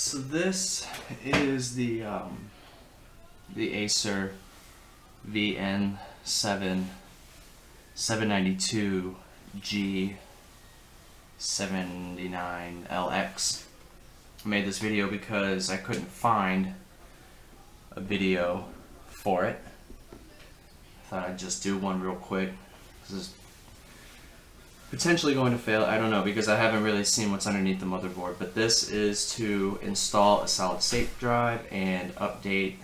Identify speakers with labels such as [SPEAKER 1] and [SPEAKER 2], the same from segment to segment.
[SPEAKER 1] So this is the Acer VN7-792G-79LX. I made this video because I couldn't find a video for it. I thought I'd just do one real quick. This is potentially going to fail, I don't know, because I haven't really seen what's underneath the motherboard, but this is to install a solid state drive and update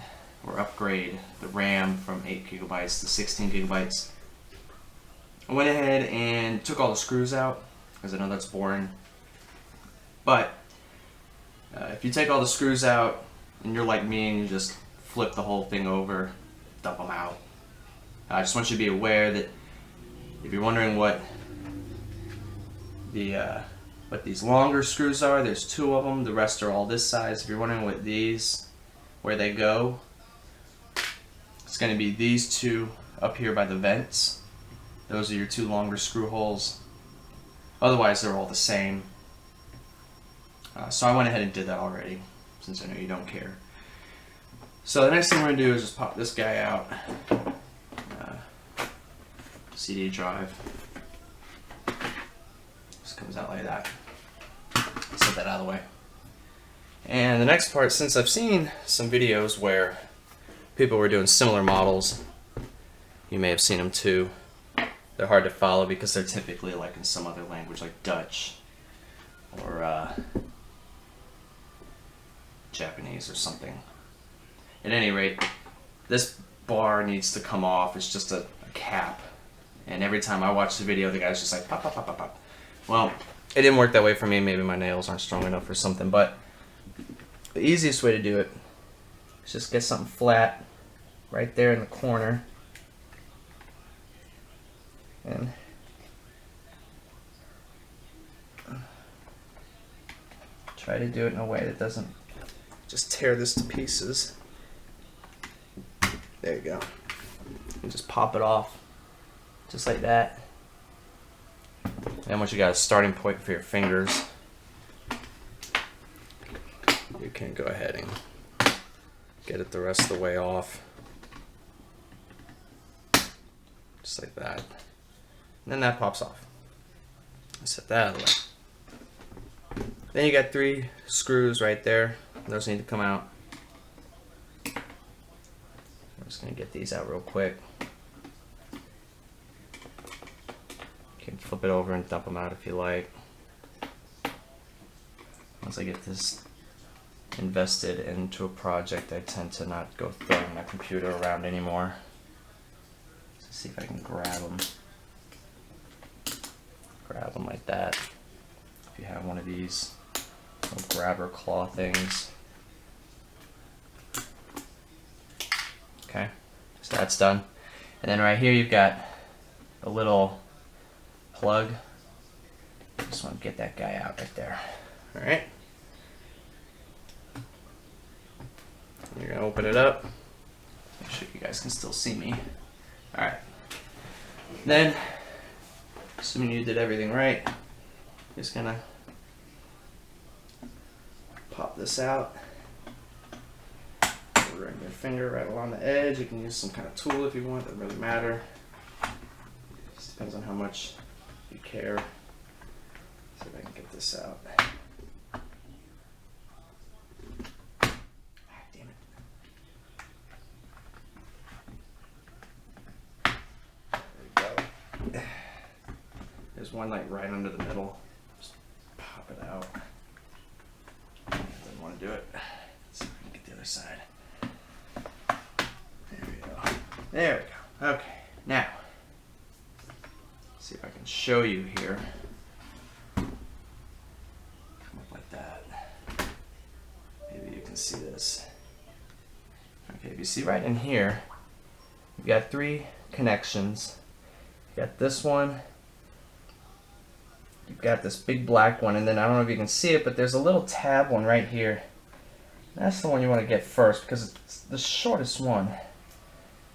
[SPEAKER 1] or upgrade the RAM from 8 gigabytes to 16 gigabytes. I went ahead and took all the screws out, because I know that's boring, but if you take all the screws out and you're like me and you just flip the whole thing over, dump them out. I just want you to be aware that if you're wondering what these longer screws are, there's 2 of them, the rest are all this size. If you're wondering what these, where they go, it's going to be these 2 up here by the vents. Those are your 2 longer screw holes. Otherwise they're all the same. So I went ahead and did that already, since I know you don't care. So the next thing we're going to do is just pop this guy out. CD drive. Just comes out like that. Set that out of the way. And the next part, since I've seen some videos where people were doing similar models, you may have seen them too. They're hard to follow because they're typically like in some other language like Dutch or Japanese or something. At any rate, this bar needs to come off. It's just a cap. And every time I watch the video, the guy's just like pop, pop, pop, pop, pop. Well, it didn't work that way for me. Maybe my nails aren't strong enough or something, but the easiest way to do it is just get something flat right there in the corner and try to do it in a way that doesn't just tear this to pieces. There you go. And just pop it off just like that. And once you got a starting point for your fingers, you can go ahead and get it the rest of the way off. Just like that. And then that pops off. Set that out of the way. Then you got 3 screws right there. Those need to come out. I'm just going to get these out real quick. You can flip it over and dump them out if you like. Once I get this invested into a project, I tend to not go throwing my computer around anymore. Let's see if I can grab them. Grab them like that. If you have one of these little grabber claw things. Okay, so that's done. And then right here you've got a little plug. Just want to get that guy out right there. Alright. You're going to open it up. Make sure you guys can still see me. Alright. Then, assuming you did everything right, just going to pop this out. Run your finger right along the edge. You can use some kind of tool if you want, doesn't really matter. Just depends on how much you care. See if I can get this out. Damn it. There we go. There's one like right under the middle. Just pop it out. Didn't want to do it. Let's see if we can get the other side. There we go. Okay, now, see if I can show you here. Come up like that. Maybe you can see this. Okay, if you see right in here, you've got 3 connections. You've got this one, you've got this big black one, and then I don't know if you can see it, but there's a little tab one right here. That's the one you want to get first because it's the shortest one.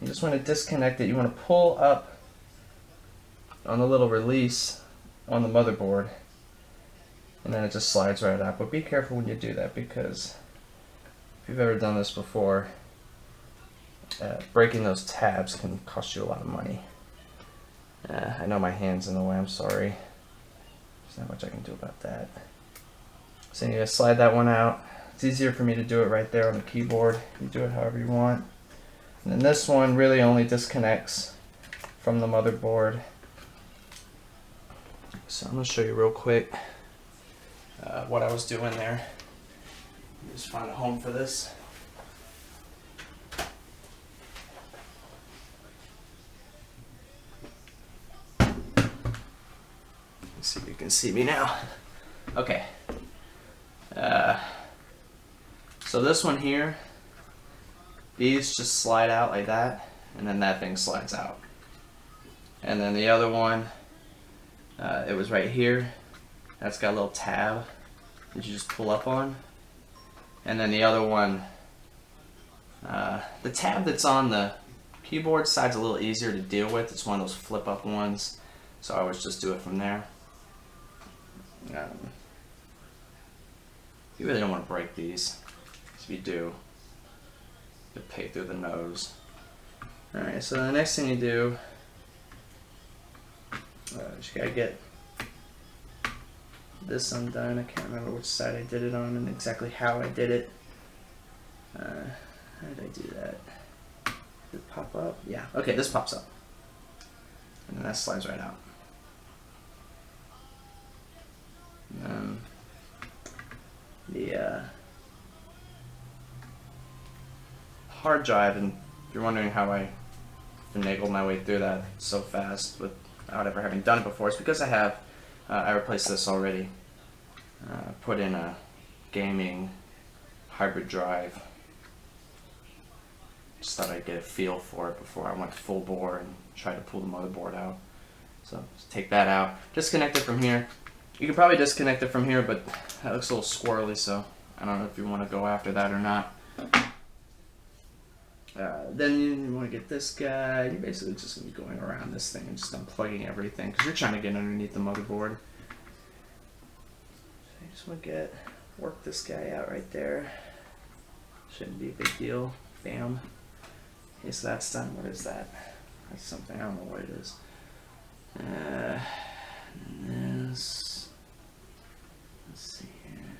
[SPEAKER 1] You just want to disconnect it. You want to pull up on the little release on the motherboard and then it just slides right out. But be careful when you do that, because if you've ever done this before, breaking those tabs can cost you a lot of money. I know my hand's in the way, I'm sorry. There's not much I can do about that. So you just slide that one out. It's easier for me to do it right there on the keyboard. You do it however you want. And then this one really only disconnects from the motherboard. So I'm going to show you real quick what I was doing there. Just find a home for this. Let's see if you can see me now. Okay. So this one here, these just slide out like that, and then that thing slides out. And then the other one, it was right here. That's got a little tab that you just pull up on. And then the other one, the tab that's on the keyboard side's a little easier to deal with. It's one of those flip up ones, so I always just do it from there. You really don't want to break these. If you do, you'll pay through the nose. Alright, so the next thing you do, you gotta get this undone. I can't remember which side I did it on and exactly how I did it. How did I do that? Did it pop up? Yeah, okay, this pops up. And then that slides right out. The hard drive, and if you're wondering how I finagled my way through that so fast without ever having done it before, it's because I have, I replaced this already. Put in a gaming hybrid drive. Just thought I'd get a feel for it before I went full bore and tried to pull the motherboard out. So just take that out, disconnect it from here. You can probably disconnect it from here, but that looks a little squirrely, so I don't know if you want to go after that or not. Then you want to get this guy. You're basically just going to be going around this thing and just unplugging everything, because you're trying to get underneath the motherboard. So you just want to work this guy out right there. Shouldn't be a big deal. Bam. Okay, so that's done. What is that? That's something, I don't know what it is. And this, let's see here.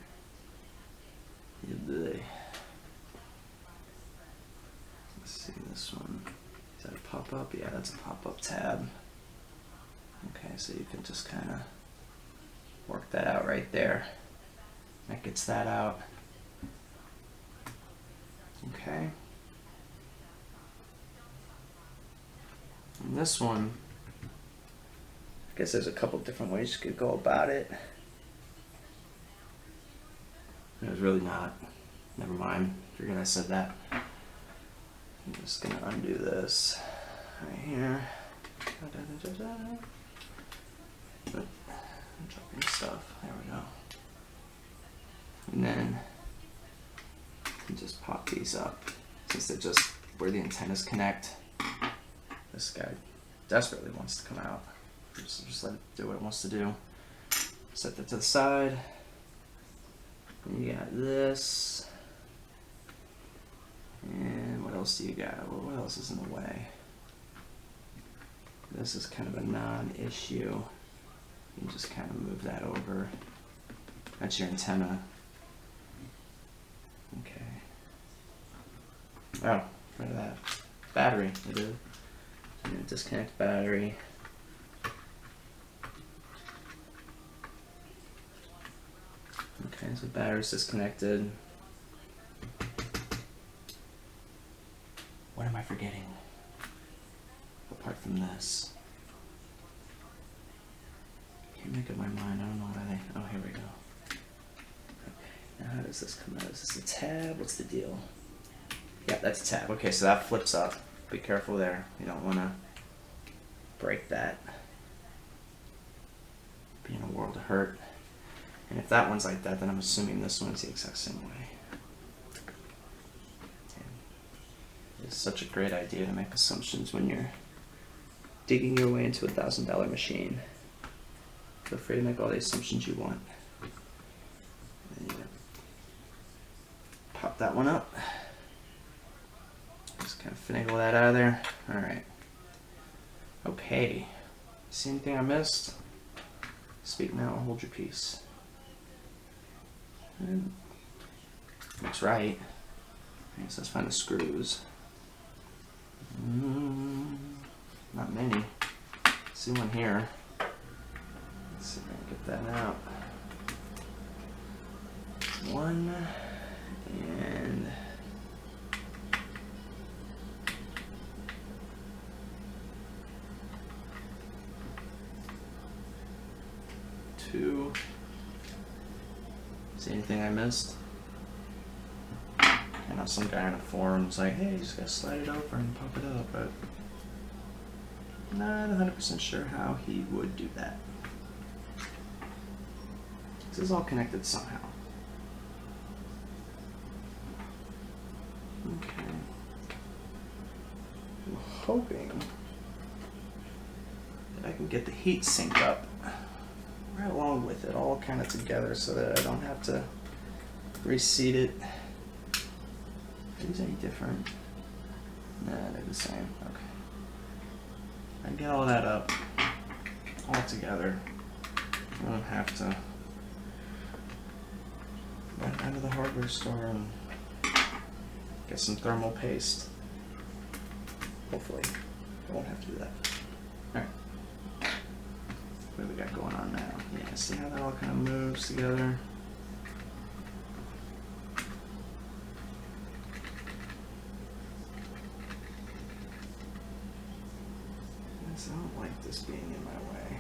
[SPEAKER 1] Let's see this one. Is that a pop-up? Yeah, that's a pop-up tab. Okay, so you can just kind of work that out right there. That gets that out. Okay. And this one, I guess there's a couple different ways you could go about it. There's really not. Never mind. Forget I said that. I'm just gonna undo this right here. I'm dropping stuff. There we go. And then you just pop these up, since they're just where the antennas connect. This guy desperately wants to come out. Just let it do what it wants to do. Set that to the side. And you got this. And what else do you got? Well, what else is in the way? This is kind of a non-issue. You just kind of move that over. That's your antenna. Okay. Oh, rid of that. Battery, it is. I'm gonna disconnect battery. Okay, so battery's disconnected. What am I forgetting? Apart from this. Can't make up my mind, I don't know what oh, here we go. Okay, now how does this come out? Is this a tab? What's the deal? Yeah, that's a tab. Okay, so that flips up. Be careful there. You don't want to break that. Be in a world of hurt. And if that one's like that, then I'm assuming this one's the exact same way. And it's such a great idea to make assumptions when you're digging your way into $1,000 machine. Feel free to make all the assumptions you want. that one up. Just kind of finagle that out of there. Alright. Okay. See anything I missed? Speak now or hold your peace. Looks right. I guess let's find the screws. Not many. See one here. Let's see if I can get that out. One and two. See anything I missed? I know some guy in a forum's like, hey, you just gotta slide it over and pop it up, but not 100% sure how he would do that. This is all connected somehow. Okay. I'm hoping that I can get the heat sink up right along with it, all kind of together, so that I don't have to reseat it. Are these any different? Nah, they're the same. Okay. I get all that up all together. I don't have to run down to the hardware store and get some thermal paste. Hopefully, I won't have to do that. Alright. What do we got going on now? Yeah, see how that all kind of moves together? I don't like this being in my way.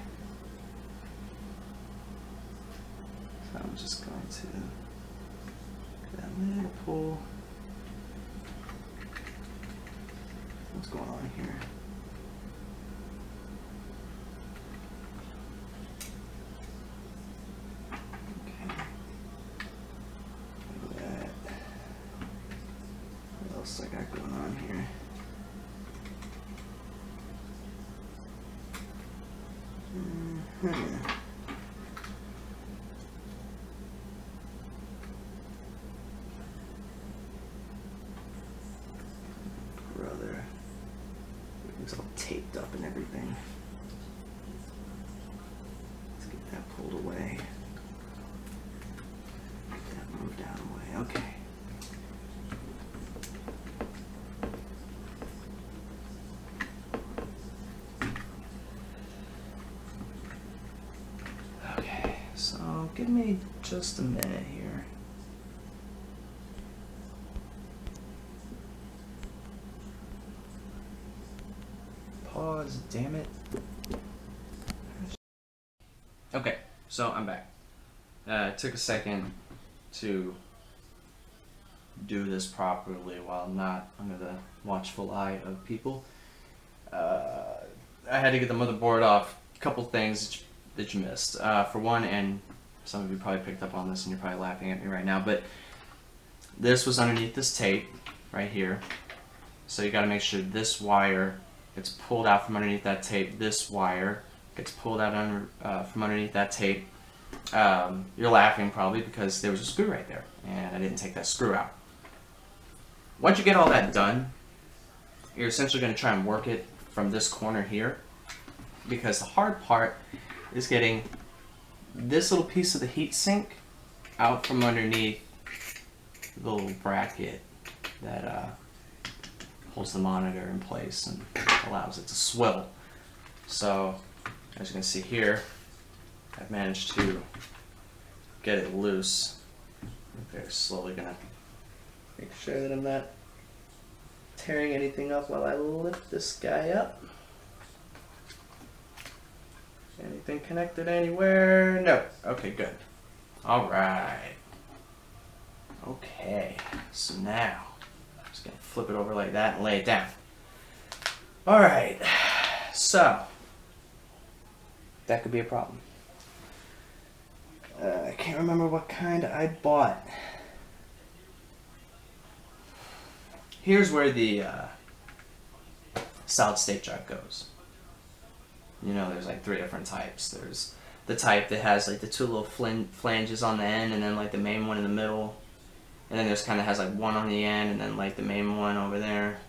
[SPEAKER 1] So I'm just going to get that little pull. What's going on here? Okay. Look at that. What else I got going on here? Brother. It's all taped up and everything. Let's get that pulled away. Get that moved out of the way. Okay. So give me just a minute here. Pause, damn it. Okay, so I'm back. It took a second to do this properly while not under the watchful eye of people. I had to get the motherboard off. A couple things that you missed. For one, and some of you probably picked up on this and you're probably laughing at me right now, but this was underneath this tape right here. So you got to make sure this wire gets pulled out from underneath that tape. This wire gets pulled out from underneath that tape. You're laughing probably because there was a screw right there and I didn't take that screw out. Once you get all that done, you're essentially going to try and work it from this corner here, because the hard part is getting this little piece of the heat sink out from underneath the little bracket that holds the monitor in place and allows it to swivel. So as you can see here, I've managed to get it loose. I'm very slowly gonna make sure that I'm not tearing anything up while I lift this guy up. Anything connected anywhere? No. Okay, good. Alright. Okay, so now I'm just gonna flip it over like that and lay it down. Alright, so that could be a problem. I can't remember what kind I bought. Here's where the solid state drive goes. You know, there's like 3 different types. There's the type that has like the 2 little flanges on the end, and then like the main one in the middle. and then there's kind of has like one on the end, and then like the main one over there.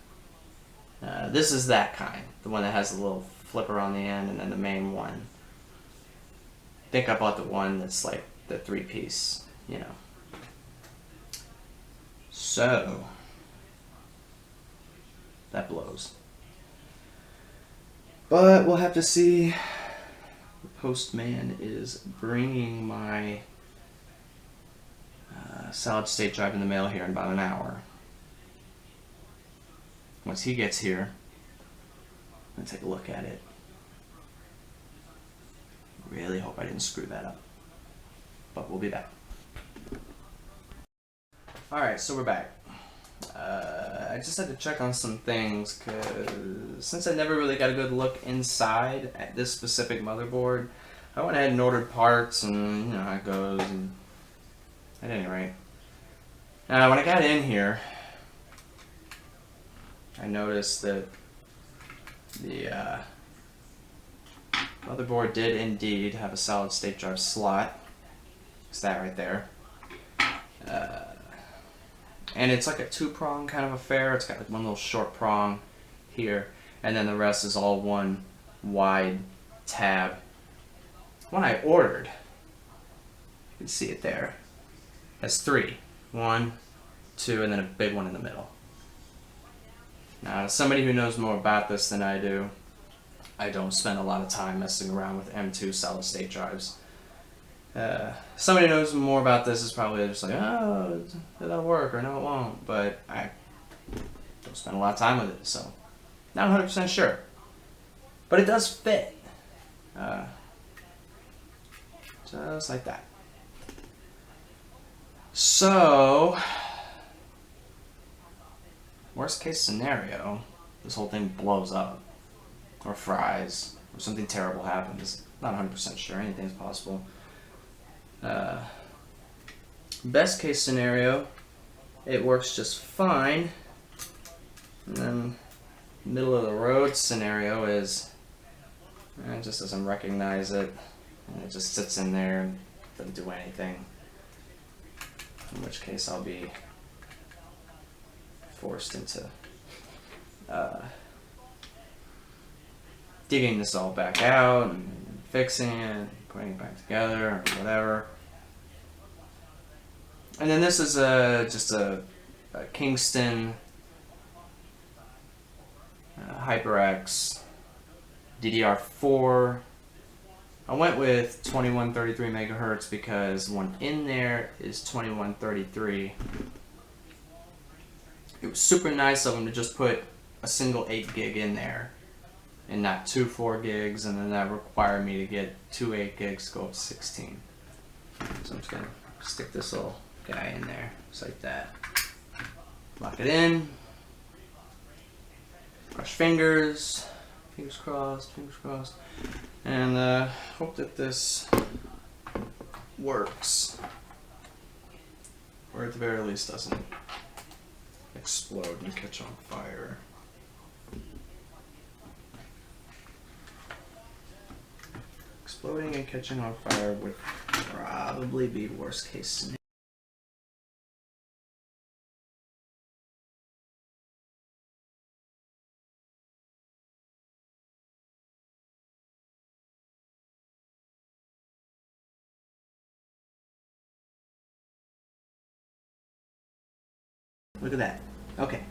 [SPEAKER 1] This is that kind, the one that has a little flipper on the end, and then the main one. I think I bought the one that's like the 3-piece, you know. So that blows. But we'll have to see. The postman is bringing my solid state drive in the mail here in about an hour. Once he gets here, I'm going to take a look at it. Really hope I didn't screw that up. But we'll be back. Alright, so we're back. I just had to check on some things because since I never really got a good look inside at this specific motherboard, I went ahead and ordered parts, and you know how it goes. And at any rate, when I got in here, I noticed that the motherboard did indeed have a solid state drive slot. It's that right there. And it's like a 2-prong kind of affair. It's got like one little short prong here, and then the rest is all one wide tab. When I ordered, you can see it there, it has 3. 1, 2, and then a big one in the middle. Now, as somebody who knows more about this than I do, I don't spend a lot of time messing around with M2 solid state drives. Somebody who knows more about this is probably just like, oh, it'll work, or no, it won't. But I don't spend a lot of time with it, so not 100% sure. But it does fit. Just like that. So, worst case scenario, this whole thing blows up, or fries, or something terrible happens. Not 100% sure, anything's possible. Best case scenario, it works just fine. And then middle of the road scenario is it just doesn't recognize it, and it just sits in there and doesn't do anything. In which case I'll be forced into digging this all back out and fixing it, putting it back together, or whatever. And then this is just a Kingston HyperX DDR4. I went with 2133 megahertz because one in there is 2133. It was super nice of them to just put a single 8 gig in there and not 2 4 gigs, and then that required me to get 2 8 gigs to go up to 16. So I'm just gonna stick this little guy in there, just like that. Lock it in. Cross fingers. Fingers crossed, fingers crossed. And hope that this works. Or at the very least doesn't explode and catch on fire. Exploding and catching on fire would probably be worst case scenario. Look at that. Okay.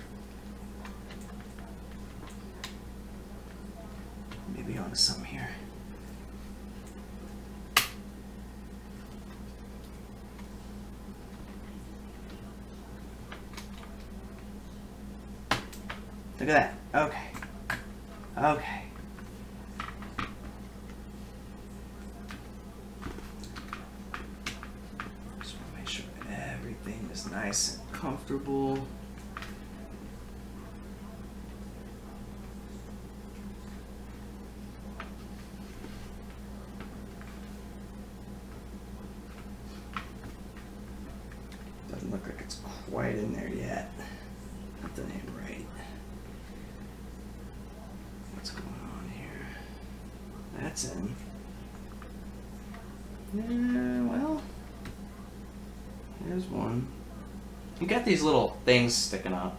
[SPEAKER 1] Maybe onto some here. Look at that. Okay. Okay. Just want to make sure everything is nice and comfortable. Doesn't look like it's quite in there yet. Nothing ain't right. What's going on here? That's in. Well, there's one. you got these little things sticking up.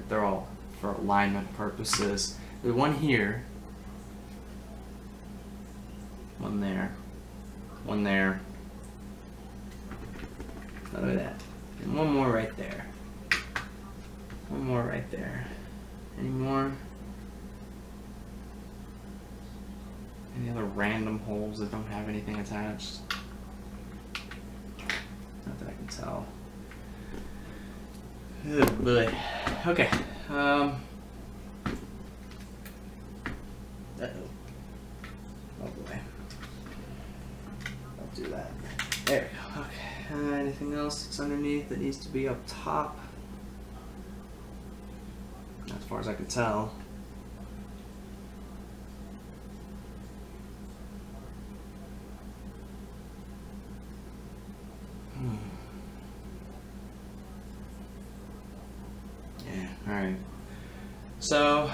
[SPEAKER 1] They're all for alignment purposes. There's one here, one there, one there. Look at that. And one more right there. One more right there. Any more? Any other random holes that don't have anything attached? Not that I can tell. Oh boy. Okay. Uh-oh. Oh boy. I'll do that. There we go. Okay. Anything else that's underneath that needs to be up top? As far as I can tell. Yeah, alright. So,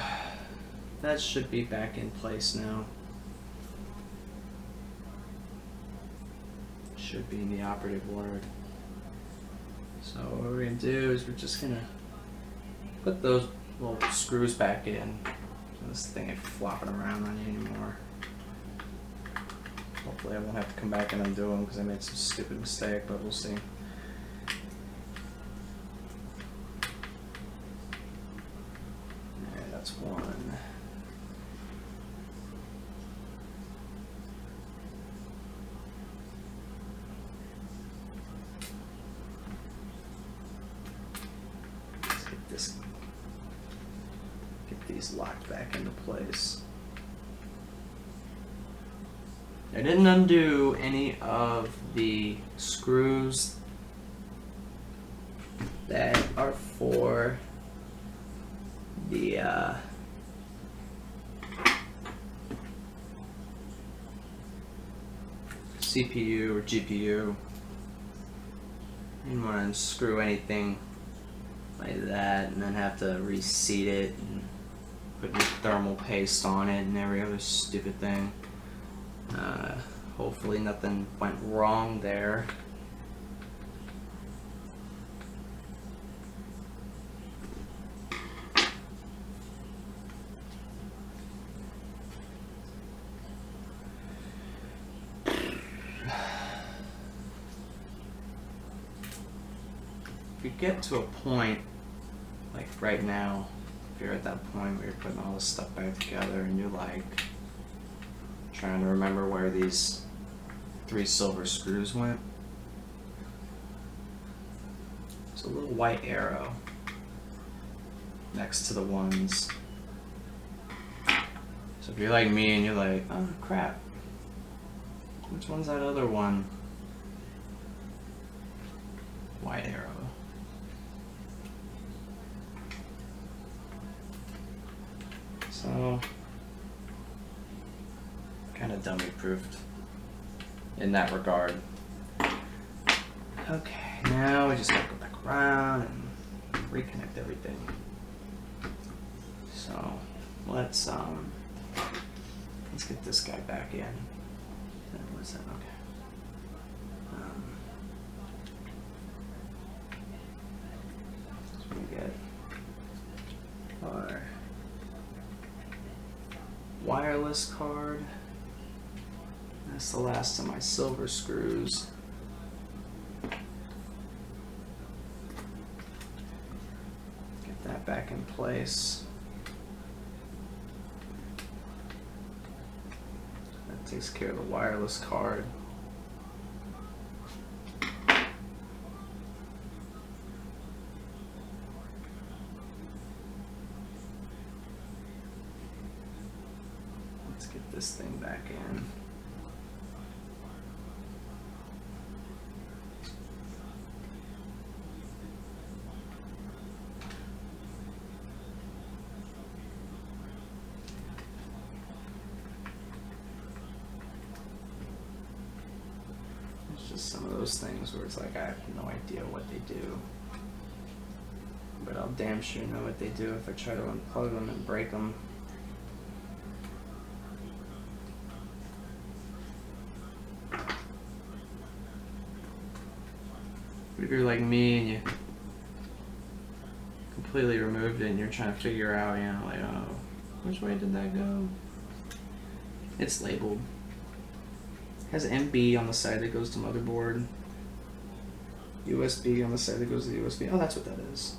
[SPEAKER 1] that should be back in place now. Should be in the operative word. So what we're going to do is we're just going to put those little screws back in. So this thing ain't flopping around on you anymore. Hopefully I won't have to come back and undo them because I made some stupid mistake, but we'll see. Alright, that's one. Let's get these locked back into place. I didn't undo any of the screws that are for the CPU or GPU. I didn't want to unscrew anything like that and then have to reseat it and put new thermal paste on it and every other stupid thing. Hopefully nothing went wrong there. If you get to a point like right now, if you're at that point where you're putting all this stuff back together and you're like trying to remember where these 3 silver screws went, there's a little white arrow next to the ones. So if you're like me and you're like, oh crap, which one's that other one? White arrow. So, kind of dummy proofed in that regard. Okay, now we just gotta go back around and reconnect everything. So, let's get this guy back in. What's that? Okay. So we get our wireless card. That's the last of my silver screws. Get that back in place. That takes care of the wireless card. Let's get this thing back in. Some of those things where it's like I have no idea what they do, but I'll damn sure know what they do if I try to unplug them and break them. But if you're like me and you completely removed it and you're trying to figure out, you know, like, oh, which way did that go? It's labeled. It has MB on the side that goes to motherboard. USB on the side that goes to the USB. Oh, that's what that is.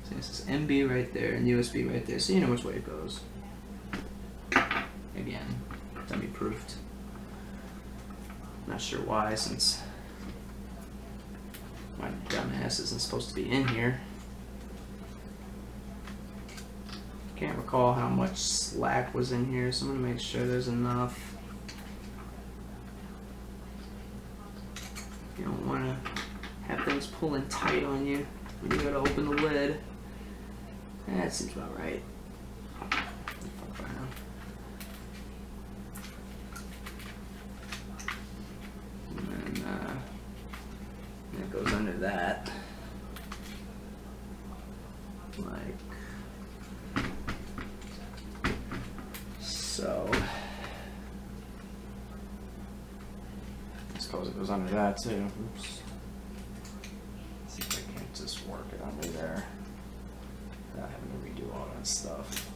[SPEAKER 1] So this is MB right there and USB right there, so you know which way it goes. Again, dummy proofed. Not sure why, since my dumbass isn't supposed to be in here. Can't recall how much slack was in here, so I'm gonna make sure there's enough. You don't wanna have things pulling tight on you when you gotta open the lid. That seems about right. And then that goes under that. Like so. I suppose it goes under that too. Oops. Let's see if I can't just work it under there without having to redo all that stuff.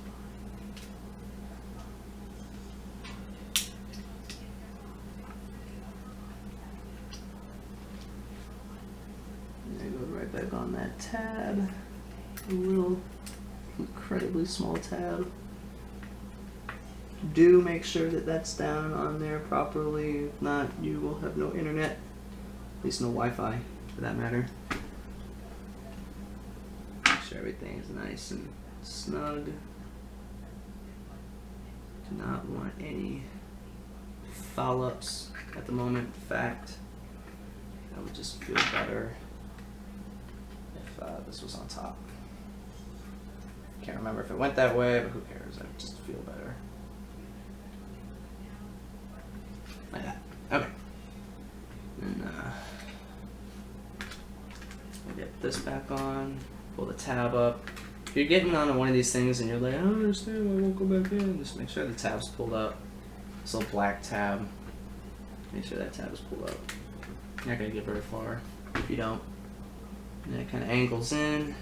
[SPEAKER 1] And it goes right back on that tab. A little incredibly small tab. Do make sure that that's down on there properly. If not, you will have no internet. At least no Wi-Fi, for that matter. Make sure everything is nice and snug. Do not want any foul-ups at the moment. In fact, I would just feel better if this was on top. Can't remember if it went that way, but who cares? I would just feel better. Like that. Okay. And we'll get this back on. Pull the tab up. If you're getting onto one of these things and you're like, I don't understand why I won't go back in, just make sure the tab's pulled up. This little black tab. Make sure that tab is pulled up. You're not gonna get very far if you don't. And then it kind of angles in,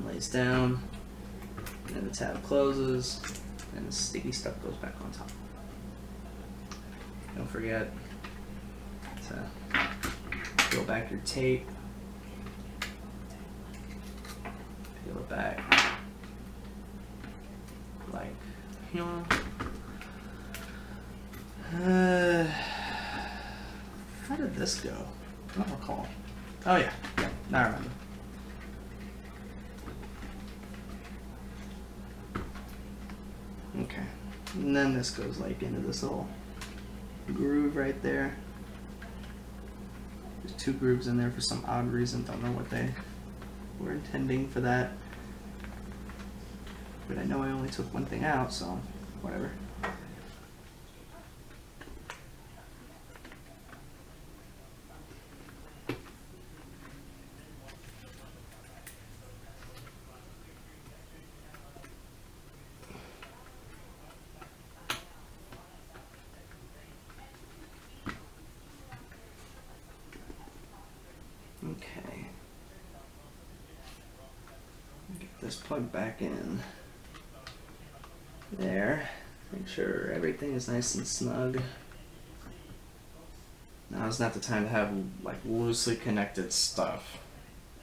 [SPEAKER 1] lays down, and then the tab closes, and the sticky stuff goes back on top. Don't forget to peel back your tape, peel it back, like, you know, how did this go? I don't recall. Oh yeah, now I remember. Okay, and then this goes like into this little groove right there. There's two grooves in there for some odd reason. Don't know what they were intending for that. But I know I only took one thing out, so whatever. Okay. Get this plugged back in. There. Make sure everything is nice and snug. Now is not the time to have like loosely connected stuff.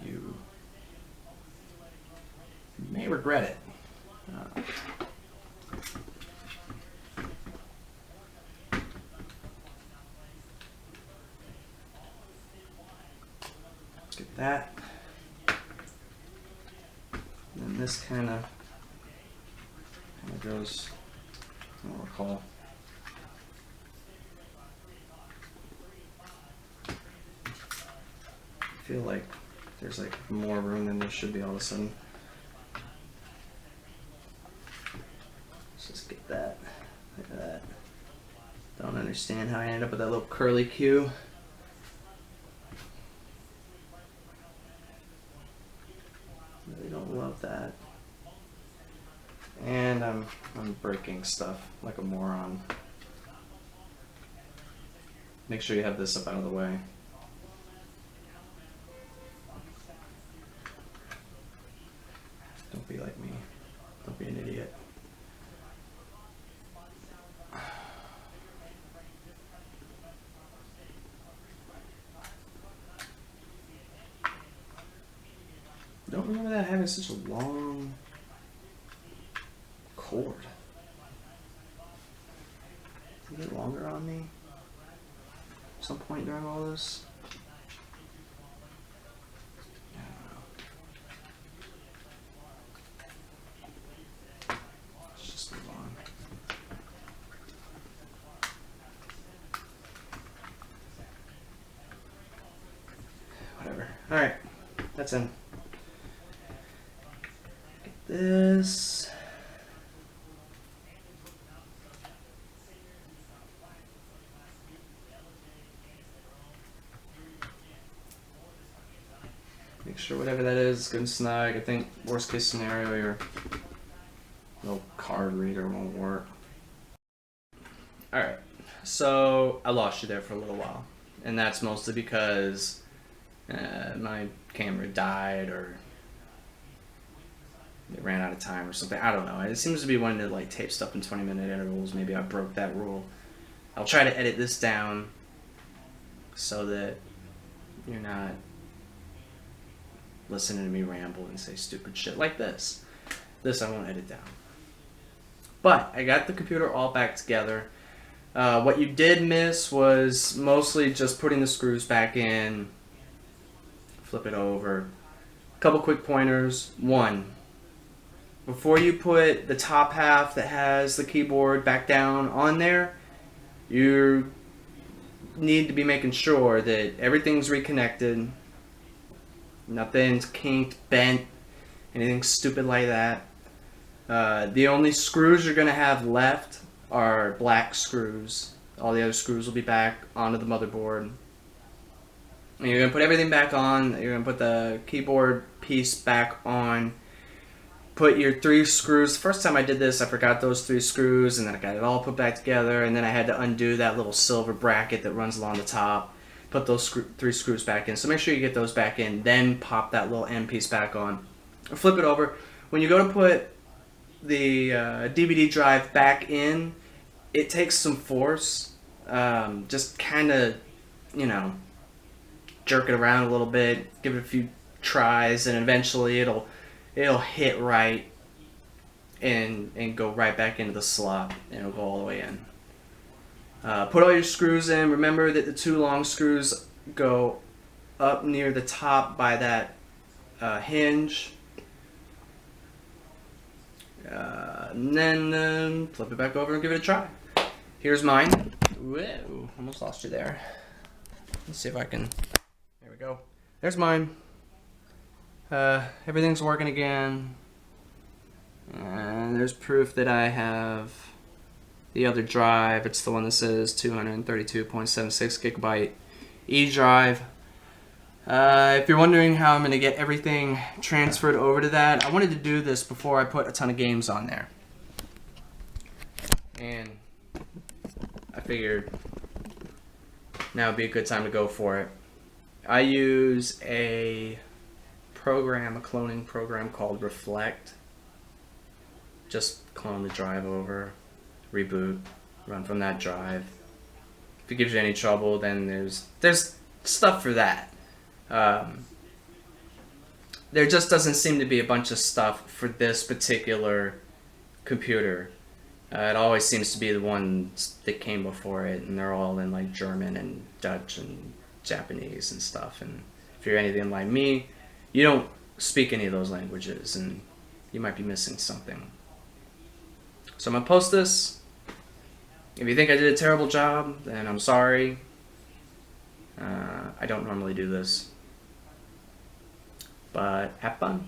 [SPEAKER 1] You may regret it. Get that. And then this kind of goes, I don't recall. I feel like there's like more room than there should be all of a sudden. Let's just get that. Look at that. Don't understand how I ended up with that little curly Q. Really don't love that. And I'm breaking stuff like a moron. Make sure you have this up out of the way. Don't be like me. Don't be an idiot. Don't remember that having such a long cord. Did it get longer on me at some point during all this? I don't know. Let's just move on. Whatever. Alright, that's in. Get this. Make sure whatever that is good and snug. I think worst case scenario, your little card reader won't work. Alright, so I lost you there for a little while. And that's mostly because my camera died or it ran out of time or something. I don't know. It seems to be wanting to like tape stuff in 20-minute intervals. Maybe I broke that rule. I'll try to edit this down so that you're not listening to me ramble and say stupid shit like this. This I won't edit down. But I got the computer all back together. What you did miss was mostly just putting the screws back in, flip it over. A couple quick pointers. One, before you put the top half that has the keyboard back down on there, you need to be making sure that everything's reconnected. Nothing's kinked, bent, anything stupid like that. The only screws you're going to have left are black screws. All the other screws will be back onto the motherboard. And you're going to put everything back on. You're going to put the keyboard piece back on. Put your 3 screws. First time I did this, I forgot those 3 screws, and then I got it all put back together, and then I had to undo that little silver bracket that runs along the top. Put those 3 screws back in. So make sure you get those back in, then pop that little end piece back on. Flip it over. When you go to put the DVD drive back in, it takes some force. Just kind of, you know, jerk it around a little bit, give it a few tries, and eventually it'll hit right and go right back into the slot, and it'll go all the way in. Put all your screws in. Remember that the 2 long screws go up near the top by that hinge. And then flip it back over and give it a try. Here's mine. Whoa, almost lost you there. Let's see if I can. There we go. There's mine. Everything's working again. And there's proof that I have the other drive. It's the one that says 232.76 gigabyte E drive. If you're wondering how I'm going to get everything transferred over to that, I wanted to do this before I put a ton of games on there. And I figured now would be a good time to go for it. I use a cloning program called Reflect. Just clone the drive over, reboot, run from that drive. If it gives you any trouble, then there's stuff for that. There just doesn't seem to be a bunch of stuff for this particular computer. It always seems to be the ones that came before it, and they're all in like German and Dutch and Japanese and stuff. And if you're anything like me, you don't speak any of those languages, and you might be missing something. So I'm gonna post this. If you think I did a terrible job, then I'm sorry. I don't normally do this, but have fun.